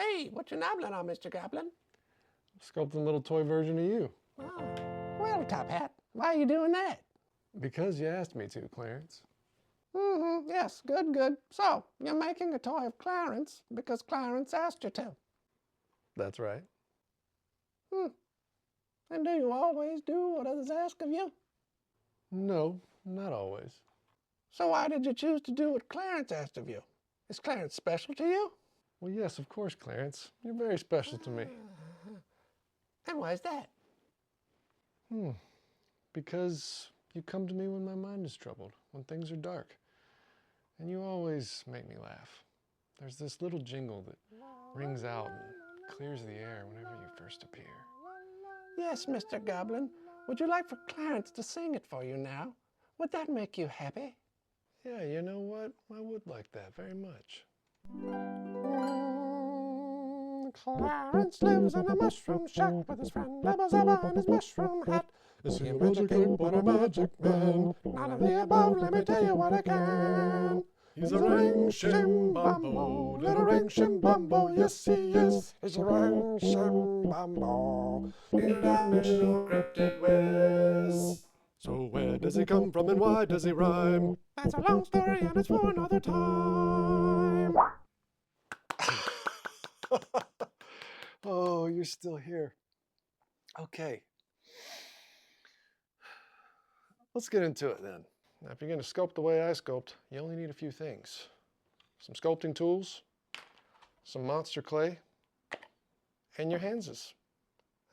Hey, what you nobbling on, Mr. Goblin? Sculpting a little toy version of you. Oh, well, Top Hat, why are you doing that? Because you asked me to, Clarence. Yes, good. So, you're making a toy of Clarence because Clarence asked you to. That's right. And do you always do what others ask of you? No, not always. So why did you choose to do what Clarence asked of you? Is Clarence special to you? Well, yes, of course, Clarence. You're very special to me. And why is that? Because you come to me when my mind is troubled, when things are dark. And you always make me laugh. There's this little jingle that rings out and clears the air whenever you first appear. Yes, Mr. Goblin. Would you like for Clarence to sing it for you now? Would that make you happy? Yeah, you know what? I would like that very much. Clarence lives in a mushroom shack with his friend Abba Zaba and his mushroom hat. Is he a magic ape or a magic man? None of the above, let me tell you what I can. He's a ring shim bumbo, little ring shim bumbo, yes he is. He's a ring shim bumbo. In dimensional cryptid ways. So where does he come from and why does he rhyme? That's a long story and it's for another time. Oh, you're still here. Okay. Let's get into it then. Now, if you're going to sculpt the way I sculpt, you only need a few things. Some sculpting tools, some monster clay, and your hands.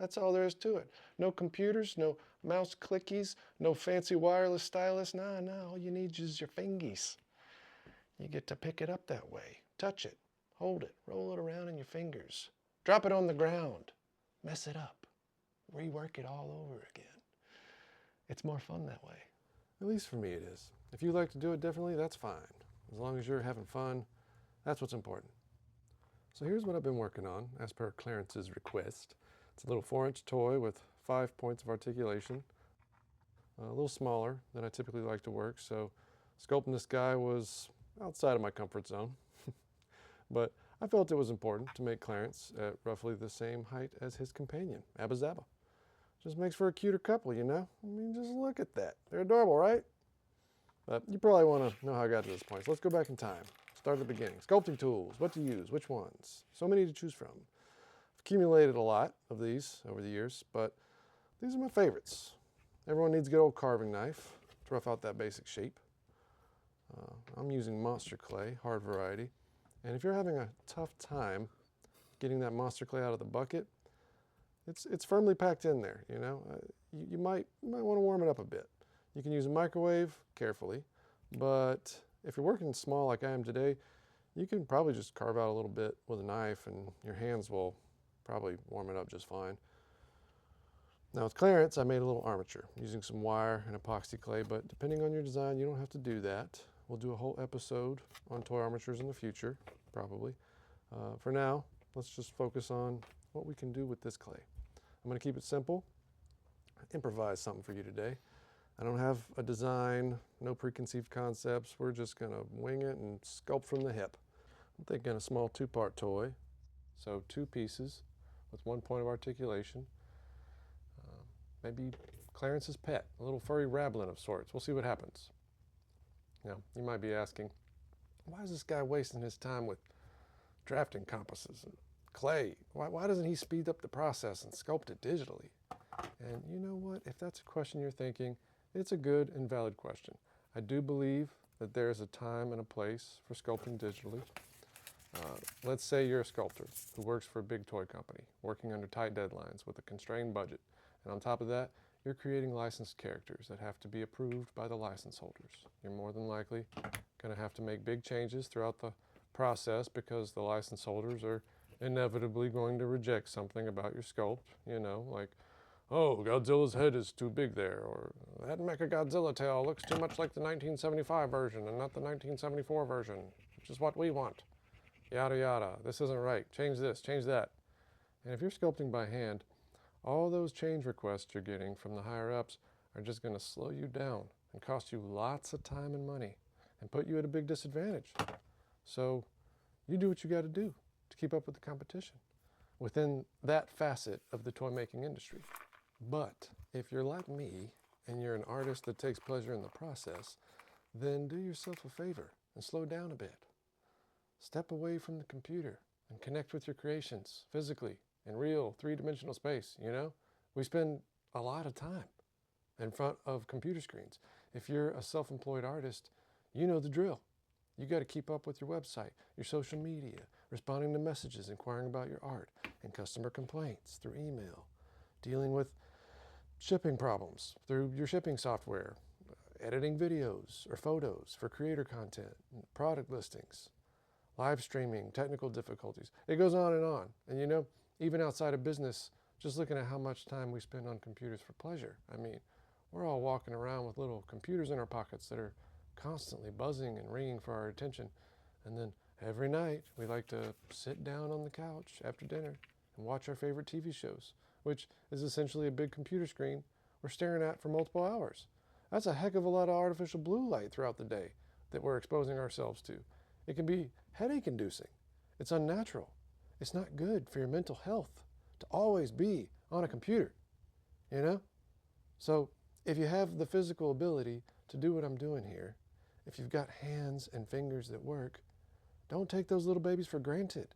That's all there is to it. No computers, no mouse clickies, no fancy wireless stylus. Nah, all you need is your fingies. You get to pick it up that way. Touch it, hold it, roll it around in your fingers. Drop it on the ground, mess it up, rework it all over again. It's more fun that way. At least for me it is. If you like to do it differently, that's fine. As long as you're having fun, that's what's important. So here's what I've been working on, as per Clarence's request. It's a little 4-inch toy with 5 points of articulation. A little smaller than I typically like to work, so sculpting this guy was outside of my comfort zone. But I felt it was important to make Clarence at roughly the same height as his companion, Abba Zaba. Just makes for a cuter couple, you know? I mean, just look at that. They're adorable, right? But you probably want to know how I got to this point. So let's go back in time. Start at the beginning. Sculpting tools, what to use, which ones. So many to choose from. I've accumulated a lot of these over the years, but these are my favorites. Everyone needs a good old carving knife to rough out that basic shape. I'm using monster clay, hard variety. And if you're having a tough time getting that monster clay out of the bucket, it's firmly packed in there, you know. You might want to warm it up a bit. You can use a microwave carefully, but if you're working small like I am today, you can probably just carve out a little bit with a knife and your hands will probably warm it up just fine. Now with Clarence, I made a little armature using some wire and epoxy clay, but depending on your design, you don't have to do that. We'll do a whole episode on toy armatures in the future, probably. For now, let's just focus on what we can do with this clay. I'm going to keep it simple, improvise something for you today. I don't have a design, no preconceived concepts. We're just going to wing it and sculpt from the hip. I'm thinking a small 2-part toy, so 2 pieces with 1 point of articulation. Maybe Clarence's pet, a little furry rablin of sorts. We'll see what happens. Now, you might be asking, why is this guy wasting his time with drafting compasses and clay? Why doesn't he speed up the process and sculpt it digitally? And you know what? If that's a question you're thinking, it's a good and valid question. I do believe that there's a time and a place for sculpting digitally. Let's say you're a sculptor who works for a big toy company, working under tight deadlines with a constrained budget. And on top of that, you're creating licensed characters that have to be approved by the license holders. You're more than likely going to have to make big changes throughout the process because the license holders are inevitably going to reject something about your sculpt, you know, like, oh, Godzilla's head is too big there, or that Mechagodzilla tail looks too much like the 1975 version and not the 1974 version, which is what we want. Yada yada, this isn't right, change this, change that. And if you're sculpting by hand, all those change requests you're getting from the higher ups are just going to slow you down and cost you lots of time and money and put you at a big disadvantage. So you do what you got to do keep up with the competition within that facet of the toy making industry. But if you're like me and you're an artist that takes pleasure in the process, then do yourself a favor and slow down a bit. Step away from the computer and connect with your creations physically in real three-dimensional space, you know? We spend a lot of time in front of computer screens. If you're a self-employed artist, you know the drill. You got to keep up with your website, your social media, responding to messages, inquiring about your art, and customer complaints through email, dealing with shipping problems through your shipping software, editing videos or photos for creator content, product listings, live streaming, technical difficulties. It goes on. And you know, even outside of business, just looking at how much time we spend on computers for pleasure. I mean, we're all walking around with little computers in our pockets that are constantly buzzing and ringing for our attention. And then every night we like to sit down on the couch after dinner and watch our favorite TV shows, which is essentially a big computer screen we're staring at for multiple hours. That's a heck of a lot of artificial blue light throughout the day that we're exposing ourselves to. It can be headache inducing. It's unnatural. It's not good for your mental health to always be on a computer, you know? So if you have the physical ability to do what I'm doing here, if you've got hands and fingers that work, don't take those little babies for granted.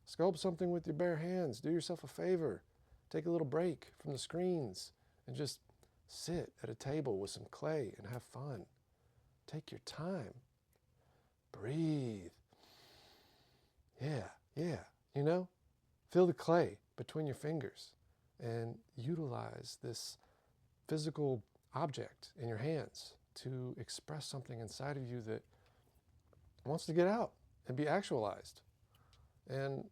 Sculpt something with your bare hands. Do yourself a favor. Take a little break from the screens and just sit at a table with some clay and have fun. Take your time. Breathe. Yeah, you know? Feel the clay between your fingers and utilize this physical object in your hands to express something inside of you that wants to get out and be actualized. And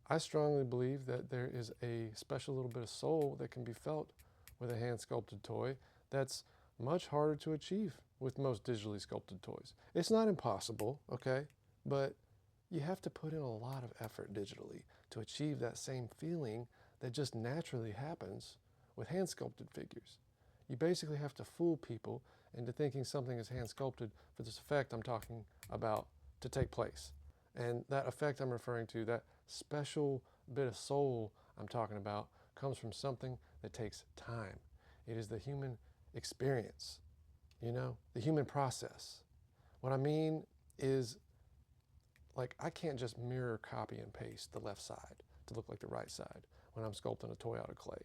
I strongly believe that there is a special little bit of soul that can be felt with a hand-sculpted toy that's much harder to achieve with most digitally sculpted toys. It's not impossible, okay? But you have to put in a lot of effort digitally to achieve that same feeling that just naturally happens with hand-sculpted figures. You basically have to fool people into thinking something is hand-sculpted for this effect I'm talking about to take place. And that effect I'm referring to, that special bit of soul I'm talking about, comes from something that takes time. It is the human experience, you know, the human process. What I mean is, like, I can't just mirror, copy, and paste the left side to look like the right side when I'm sculpting a toy out of clay.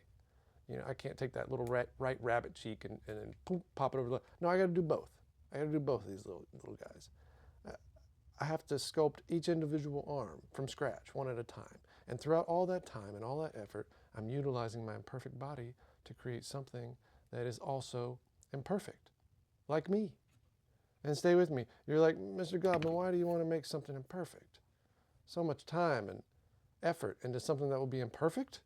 You know, I can't take that little right rabbit cheek and then poof, pop it over the left. No, I got to do both. I got to do both of these little guys. I have to sculpt each individual arm from scratch, one at a time. And throughout all that time and all that effort, I'm utilizing my imperfect body to create something that is also imperfect, like me. And stay with me. You're like, Mr. Goblin, why do you want to make something imperfect? So much time and effort into something that will be imperfect?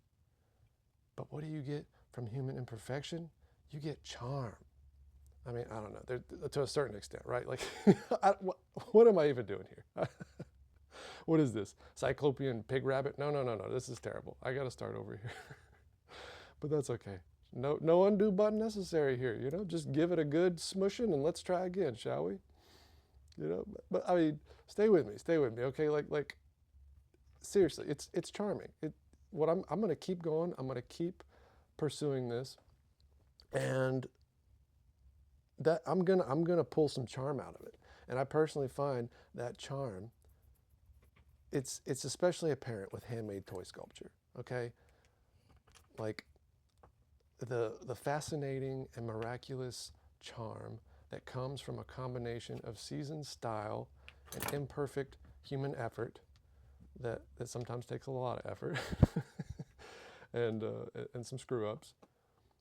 But what do you get from human imperfection? You get charm. I mean, I don't know, to a certain extent, right? Like, what am I even doing here? What is this? Cyclopean pig rabbit? No, this is terrible. I got to start over here. But that's okay. No undo button necessary here, you know? Just give it a good smushing and let's try again, shall we? You know, but I mean, stay with me, okay? Like seriously, it's charming. I'm going to keep going. I'm going to keep pursuing this, and that I'm gonna pull some charm out of it. And I personally find that charm, it's especially apparent with handmade toy sculpture, okay? Like the fascinating and miraculous charm that comes from a combination of seasoned style and imperfect human effort that sometimes takes a lot of effort and some screw-ups.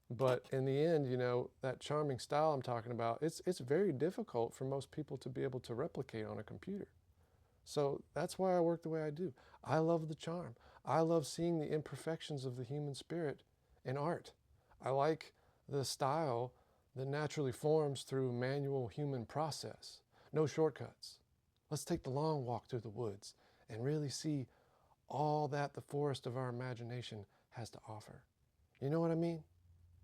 But in the end, you know, that charming style I'm talking about, it's very difficult for most people to be able to replicate on a computer. So that's why I work the way I do. I love the charm. I love seeing the imperfections of the human spirit in art. I like the style that naturally forms through manual human process. No shortcuts. Let's take the long walk through the woods and really see all that the forest of our imagination has to offer. You know what I mean?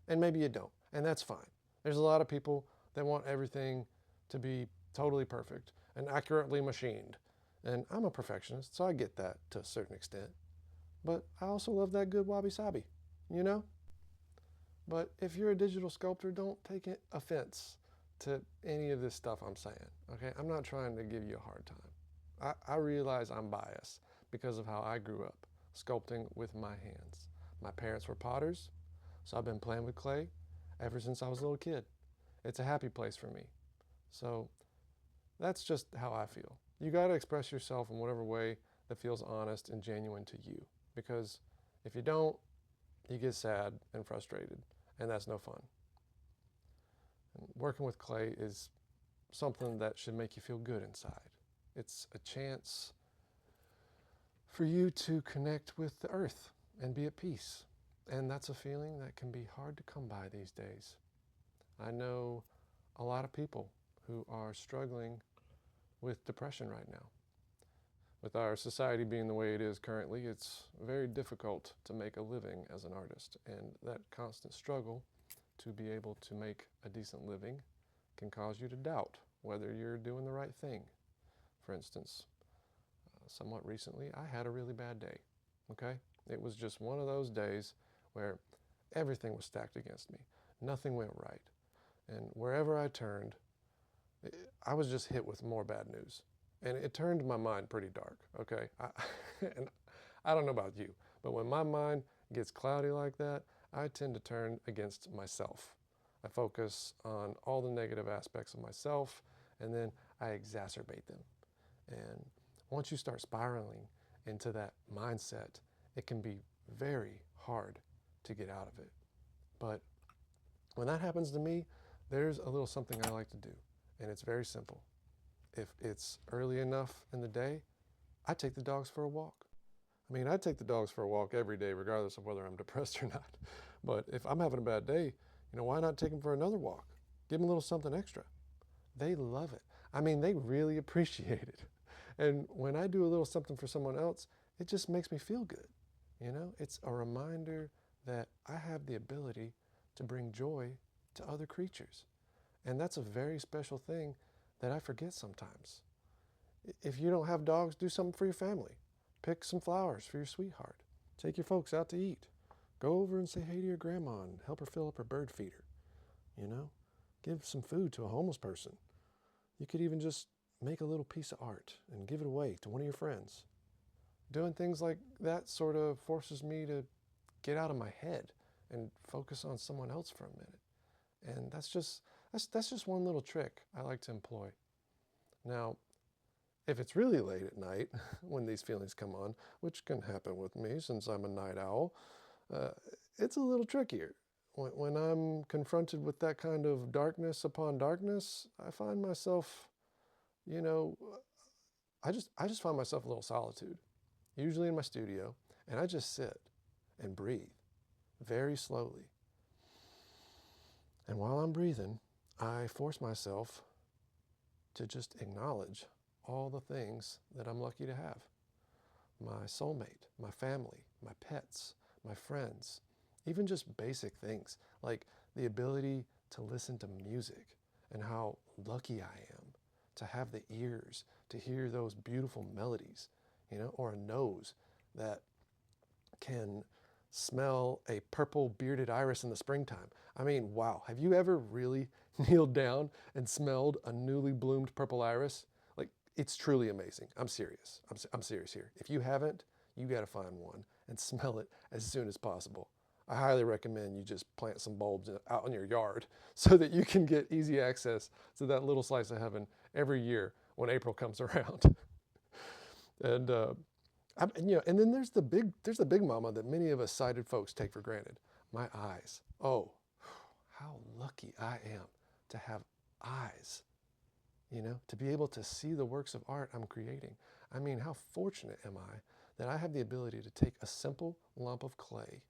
And maybe you don't, and that's fine. There's a lot of people that want everything to be totally perfect and accurately machined. And I'm a perfectionist, so I get that to a certain extent. But I also love that good wabi-sabi, you know? But if you're a digital sculptor, don't take offense to any of this stuff I'm saying, okay? I'm not trying to give you a hard time. I realize I'm biased because of how I grew up sculpting with my hands. My parents were potters, so I've been playing with clay ever since I was a little kid. It's a happy place for me. So that's just how I feel. You got to express yourself in whatever way that feels honest and genuine to you. Because if you don't, you get sad and frustrated, and that's no fun. And working with clay is something that should make you feel good inside. It's a chance for you to connect with the earth and be at peace. And that's a feeling that can be hard to come by these days. I know a lot of people who are struggling with depression right now. With our society being the way it is currently, it's very difficult to make a living as an artist. And that constant struggle to be able to make a decent living can cause you to doubt whether you're doing the right thing. For instance, somewhat recently, I had a really bad day, okay? It was just one of those days where everything was stacked against me. Nothing went right. And wherever I turned, I was just hit with more bad news. And it turned my mind pretty dark, okay? And I don't know about you, but when my mind gets cloudy like that, I tend to turn against myself. I focus on all the negative aspects of myself, and then I exacerbate them. And once you start spiraling into that mindset, it can be very hard to get out of it. But when that happens to me, there's a little something I like to do, and it's very simple. If it's early enough in the day, I take the dogs for a walk. I mean, I take the dogs for a walk every day, regardless of whether I'm depressed or not. But if I'm having a bad day, why not take them for another walk? Give them a little something extra. They love it. I mean, they really appreciate it. And when I do a little something for someone else, it just makes me feel good. It's a reminder that I have the ability to bring joy to other creatures. And that's a very special thing that I forget sometimes. If you don't have dogs, do something for your family. Pick some flowers for your sweetheart. Take your folks out to eat. Go over and say hey to your grandma and help her fill up her bird feeder. Give some food to a homeless person. You could even just make a little piece of art and give it away to one of your friends. Doing things like that sort of forces me to get out of my head and focus on someone else for a minute. And that's just one little trick I like to employ. Now, if it's really late at night when these feelings come on, which can happen with me since I'm a night owl, it's a little trickier. When I'm confronted with that kind of darkness upon darkness, I find myself, I just find myself a little solitude, usually in my studio, and I just sit and breathe very slowly. And while I'm breathing, I force myself to just acknowledge all the things that I'm lucky to have. My soulmate, my family, my pets, my friends, even just basic things like the ability to listen to music and how lucky I am to have the ears to hear those beautiful melodies, or a nose that can smell a purple bearded iris in the springtime. I mean, wow, have you ever really kneeled down and smelled a newly bloomed purple iris? Like, it's truly amazing. I'm serious. I'm serious here. If you haven't, you got to find one and smell it as soon as possible. I highly recommend you just plant some bulbs out in your yard so that you can get easy access to that little slice of heaven every year when April comes around. And and then there's the big mama that many of us sighted folks take for granted. My eyes. Oh, how lucky I am to have eyes, to be able to see the works of art I'm creating. I mean, how fortunate am I that I have the ability to take a simple lump of clay,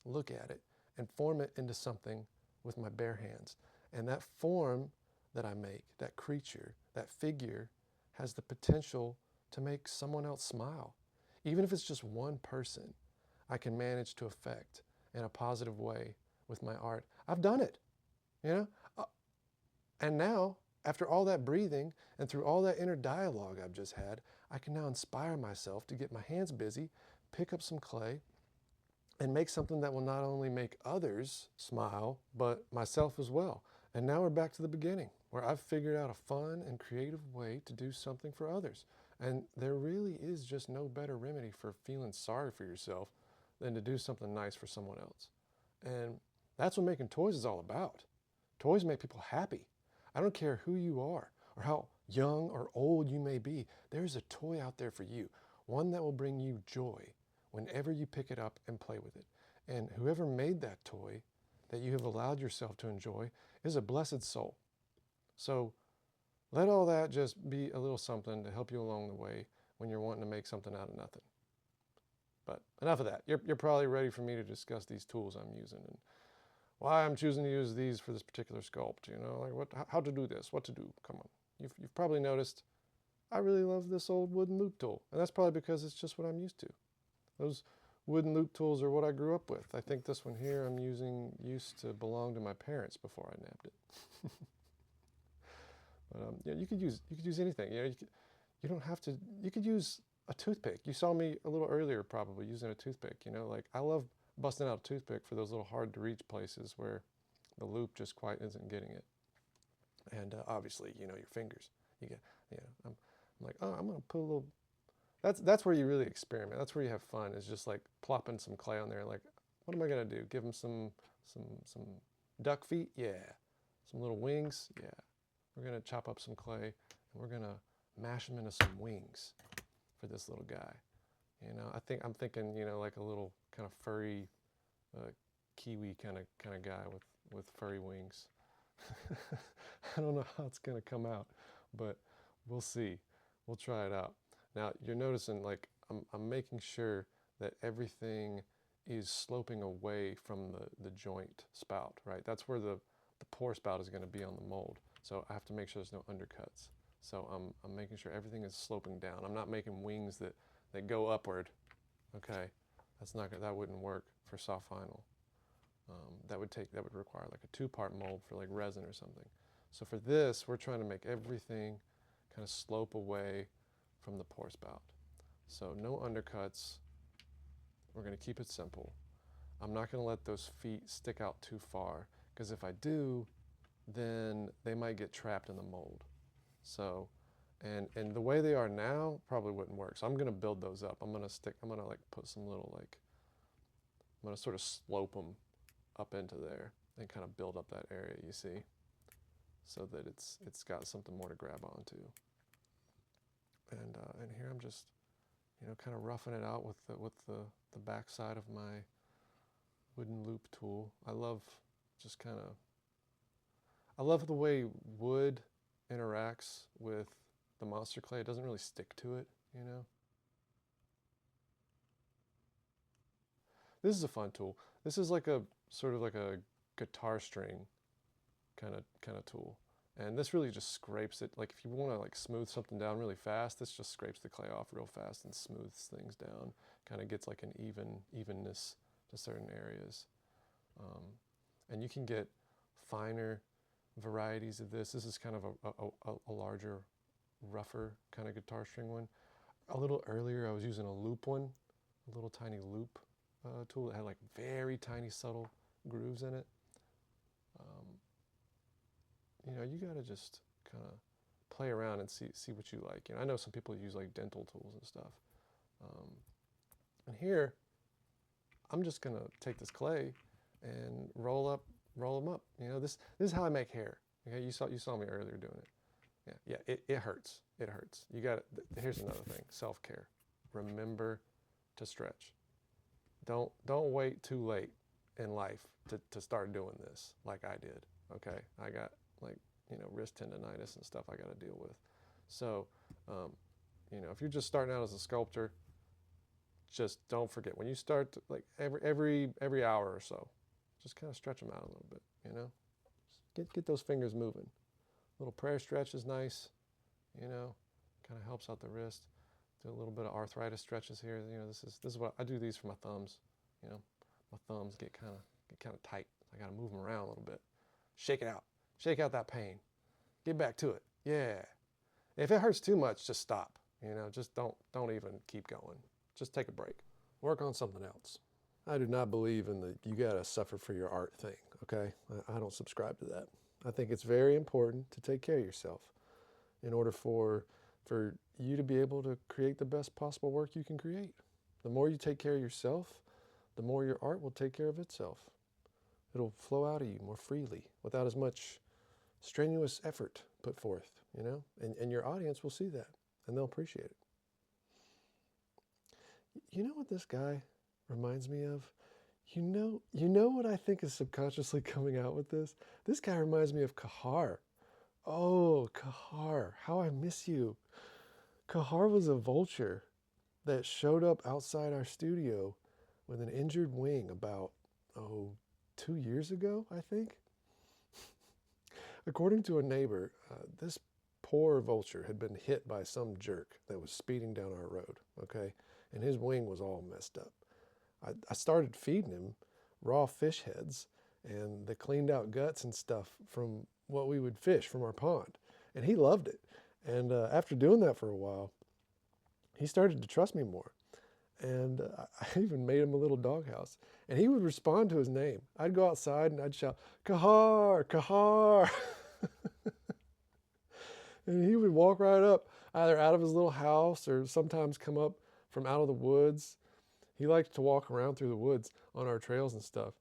look at it, and form it into something with my bare hands. And that form that I make, that creature, that figure, has the potential to make someone else smile. Even if it's just one person, I can manage to affect in a positive way with my art. I've done it, And now after all that breathing and through all that inner dialogue I've just had, I can now inspire myself to get my hands busy, pick up some clay, and make something that will not only make others smile, but myself as well. And now we're back to the beginning, where I've figured out a fun and creative way to do something for others. And there really is just no better remedy for feeling sorry for yourself than to do something nice for someone else. And that's what making toys is all about. Toys make people happy. I don't care who you are or how young or old you may be, there's a toy out there for you, one that will bring you joy whenever you pick it up and play with it. And whoever made that toy that you have allowed yourself to enjoy is a blessed soul. So let all that just be a little something to help you along the way when you're wanting to make something out of nothing. But enough of that. You're probably ready for me to discuss these tools I'm using and why I'm choosing to use these for this particular sculpt. You know, like how to do this, what to do. Come on. You've probably noticed I really love this old wooden loop tool. And that's probably because it's just what I'm used to. Those wooden loop tools are what I grew up with. I think this one here used to belong to my parents before I nabbed it. But yeah, you could use anything. You know, you don't have to. You could use a toothpick. You saw me a little earlier probably using a toothpick. You know, like I love busting out a toothpick for those little hard to reach places where the loop just quite isn't getting it. And obviously, you know, your fingers. You get, you know, I'm like, oh, I'm gonna put a little. That's where you really experiment. That's where you have fun. Is just like plopping some clay on there. Like, what am I gonna do? Give them some duck feet? Yeah. Some little wings? Yeah. We're gonna chop up some clay and we're gonna mash them into some wings for this little guy. You know, I'm thinking, you know, like a little kind of furry kiwi kind of guy with furry wings. I don't know how it's gonna come out, but we'll see. We'll try it out. Now you're noticing like I'm making sure that everything is sloping away from the joint spout, right? That's where the pour spout is going to be on the mold. So I have to make sure there's no undercuts. So I'm making sure everything is sloping down. I'm not making wings that go upward. Okay, that wouldn't work for soft vinyl. That would require like a 2-part mold for like resin or something. So for this, we're trying to make everything kind of slope away from the pour spout. So no undercuts. We're going to keep it simple. I'm not going to let those feet stick out too far, because if I do, then they might get trapped in the mold. So, and the way they are now probably wouldn't work. So I'm going to build those up. I'm going to like put some little like, I'm going to sort of slope them up into there and kind of build up that area, you see, so that it's got something more to grab onto. And here I'm just, you know, kind of roughing it out with the back side of my wooden loop tool. I love the way wood interacts with the monster clay. It doesn't really stick to it, you know. This is a fun tool. This is like a sort of like a guitar string kind of tool. And this really just scrapes it. Like if you want to like smooth something down really fast, this just scrapes the clay off real fast and smooths things down. Kind of gets like an evenness to certain areas. And you can get finer varieties of this. This is kind of a larger, rougher kind of guitar string one. A little earlier, I was using a loop one, a little tiny loop tool that had like very tiny, subtle grooves in it. You know, you gotta just kind of play around and see what you like. You know, I know some people use like dental tools and stuff. And here, I'm just gonna take this clay and roll them up. You know, this is how I make hair. Okay, you saw me earlier doing it. Yeah, it hurts. It hurts. You got it. Here's another thing: self-care. Remember to stretch. Don't wait too late in life to start doing this like I did. Okay, I got like, you know, wrist tendonitis and stuff I got to deal with. So, you know, if you're just starting out as a sculptor, just don't forget when you start to, like every hour or so, just kind of stretch them out a little bit. You know, just get those fingers moving. A little prayer stretch is nice. You know, kind of helps out the wrist. Do a little bit of arthritis stretches here. You know, this is what I do these for my thumbs. You know, my thumbs get kind of tight. I got to move them around a little bit. Shake it out. Shake out that pain. Get back to it. Yeah. If it hurts too much, just stop. You know, just don't even keep going. Just take a break. Work on something else. I do not believe in the you gotta suffer for your art thing, okay? I don't subscribe to that. I think it's very important to take care of yourself in order for you to be able to create the best possible work you can create. The more you take care of yourself, the more your art will take care of itself. It'll flow out of you more freely without as much strenuous effort put forth, you know? And your audience will see that and they'll appreciate it. You know what this guy reminds me of? You know what I think is subconsciously coming out with this? This guy reminds me of Kahar. Oh, Kahar, how I miss you. Kahar was a vulture that showed up outside our studio with an injured wing about, 2 years ago, I think. According to a neighbor, this poor vulture had been hit by some jerk that was speeding down our road, okay? And his wing was all messed up. I started feeding him raw fish heads and the cleaned out guts and stuff from what we would fish from our pond. And he loved it. And after doing that for a while, he started to trust me more. And I even made him a little doghouse. And he would respond to his name. I'd go outside and I'd shout, Kahar, Kahar. And he would walk right up, either out of his little house or sometimes come up from out of the woods. He liked to walk around through the woods on our trails and stuff.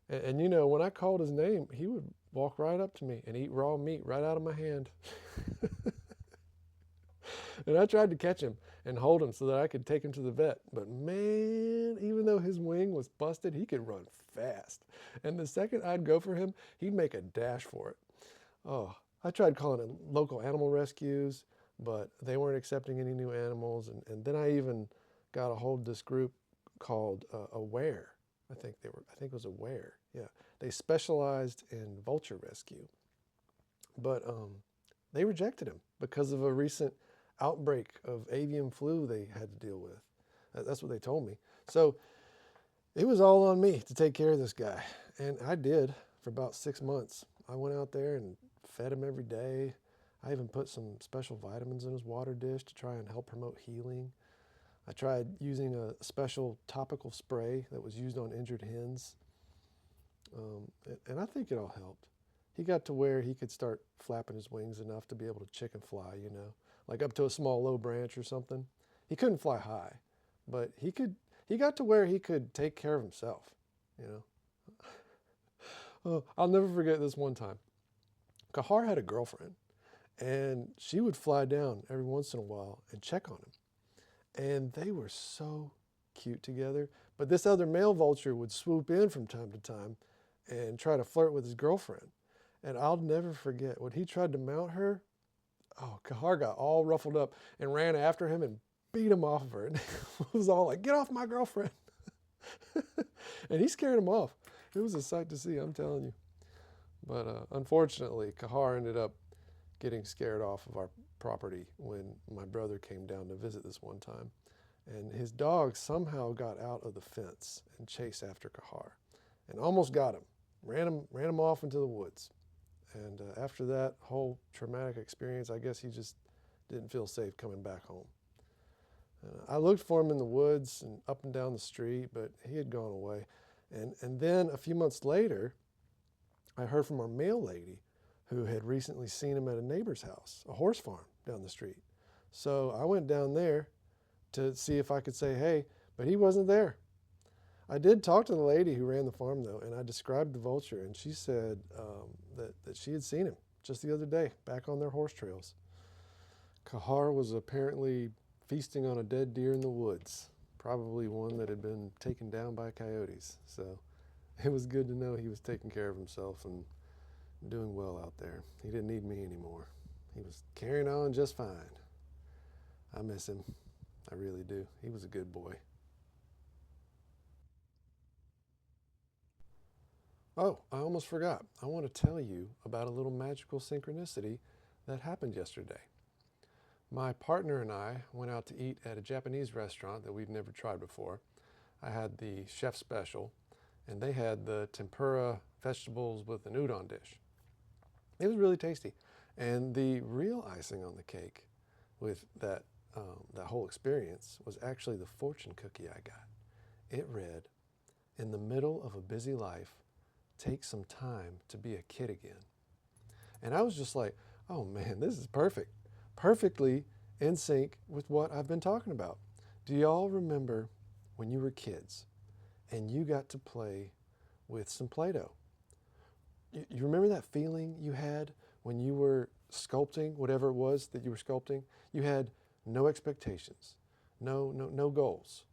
And you know, when I called his name, he would walk right up to me and eat raw meat right out of my hand. And I tried to catch him and hold him so that I could take him to the vet. But man, even though his wing was busted, he could run fast. And the second I'd go for him, he'd make a dash for it. Oh, I tried calling it local animal rescues, but they weren't accepting any new animals. And then I even got a hold of this group called Aware. I think it was Aware. Yeah, they specialized in vulture rescue, but they rejected him because of a recent outbreak of avian flu they had to deal with. That's what they told me. So it was all on me to take care of this guy, and I did for about 6 months. I went out there and fed him every day. I even put some special vitamins in his water dish to try and help promote healing. I tried using a special topical spray that was used on injured hens. And I think it all helped. He got to where he could start flapping his wings enough to be able to chicken fly, you know, like up to a small low branch or something. He couldn't fly high, but he got to where he could take care of himself, you know. Oh, I'll never forget this one time. Kahar had a girlfriend, and she would fly down every once in a while and check on him. And they were so cute together. But this other male vulture would swoop in from time to time and try to flirt with his girlfriend. And I'll never forget, when he tried to mount her, Kahar got all ruffled up and ran after him and beat him off of her. And it was all like, get off my girlfriend. And he scared him off. It was a sight to see, I'm telling you. But unfortunately, Kahar ended up getting scared off of our property when my brother came down to visit this one time. And his dog somehow got out of the fence and chased after Kahar and almost got him, ran him off into the woods. And after that whole traumatic experience, I guess he just didn't feel safe coming back home. I looked for him in the woods and up and down the street, but he had gone away. And then a few months later, I heard from our mail lady who had recently seen him at a neighbor's house, a horse farm down the street. So I went down there to see if I could say hey, but he wasn't there. I did talk to the lady who ran the farm though, and I described the vulture, and she said that she had seen him just the other day back on their horse trails. Kahar was apparently feasting on a dead deer in the woods, probably one that had been taken down by coyotes. So it was good to know he was taking care of himself and doing well out there. He didn't need me anymore. He was carrying on just fine. I miss him. I really do. He was a good boy. Oh, I almost forgot. I want to tell you about a little magical synchronicity that happened yesterday. My partner and I went out to eat at a Japanese restaurant that we'd never tried before. I had the chef special, and they had the tempura vegetables with an udon dish. It was really tasty. And the real icing on the cake with that whole experience was actually the fortune cookie I got. It read, "In the middle of a busy life, take some time to be a kid again." And I was just like, oh man, this is perfect. Perfectly in sync with what I've been talking about. Do y'all remember when you were kids and you got to play with some Play-Doh? You remember that feeling you had when you were sculpting, whatever it was that you were sculpting? You had no expectations, no goals.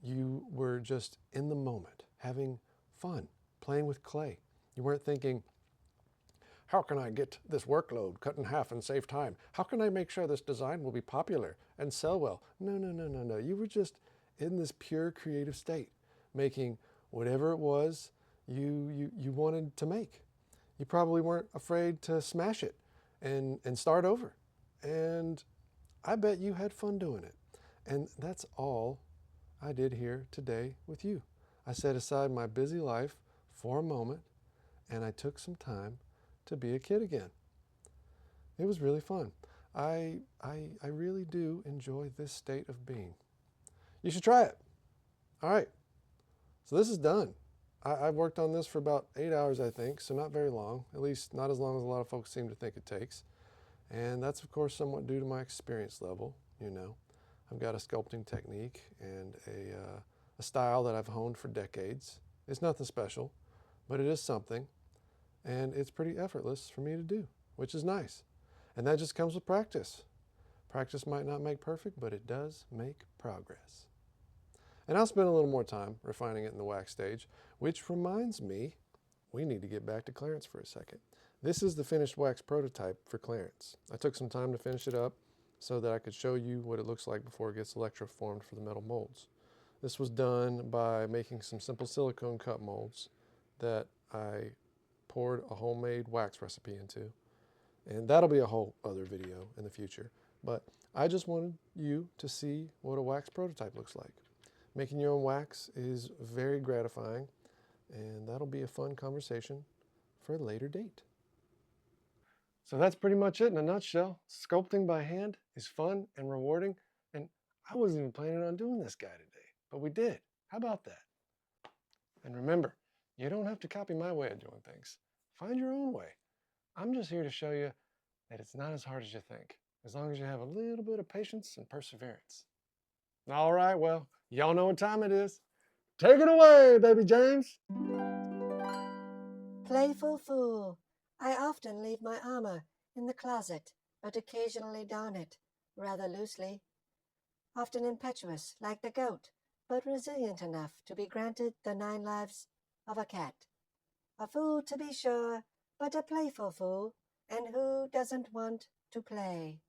You were just in the moment, having fun, playing with clay. You weren't thinking, how can I get this workload cut in half and save time? How can I make sure this design will be popular and sell well? No. You were just in this pure creative state, making whatever it was you wanted to make. You probably weren't afraid to smash it and start over. And I bet you had fun doing it. And that's all I did here today with you. I set aside my busy life for a moment and I took some time to be a kid again. It was really fun. I really do enjoy this state of being. You should try it. All right, so this is done. I've worked on this for about 8 hours, I think, so not very long, at least not as long as a lot of folks seem to think it takes. And that's, of course, somewhat due to my experience level, you know. I've got a sculpting technique and a style that I've honed for decades. It's nothing special, but it is something. And it's pretty effortless for me to do, which is nice. And that just comes with practice. Practice might not make perfect, but it does make progress. And I'll spend a little more time refining it in the wax stage, which reminds me, we need to get back to Clarence for a second. This is the finished wax prototype for Clarence. I took some time to finish it up so that I could show you what it looks like before it gets electroformed for the metal molds. This was done by making some simple silicone cup molds that I poured a homemade wax recipe into. And that'll be a whole other video in the future. But I just wanted you to see what a wax prototype looks like. Making your own wax is very gratifying, and that'll be a fun conversation for a later date. So that's pretty much it in a nutshell. Sculpting by hand is fun and rewarding, and I wasn't even planning on doing this guy today, but we did. How about that? And remember, you don't have to copy my way of doing things. Find your own way. I'm just here to show you that it's not as hard as you think, as long as you have a little bit of patience and perseverance. All right, well, y'all know what time it is. Take it away, baby James. Playful fool. I often leave my armor in the closet, but occasionally don it, rather loosely. Often impetuous, like the goat, but resilient enough to be granted the 9 lives of a cat. A fool, to be sure, but a playful fool, and who doesn't want to play?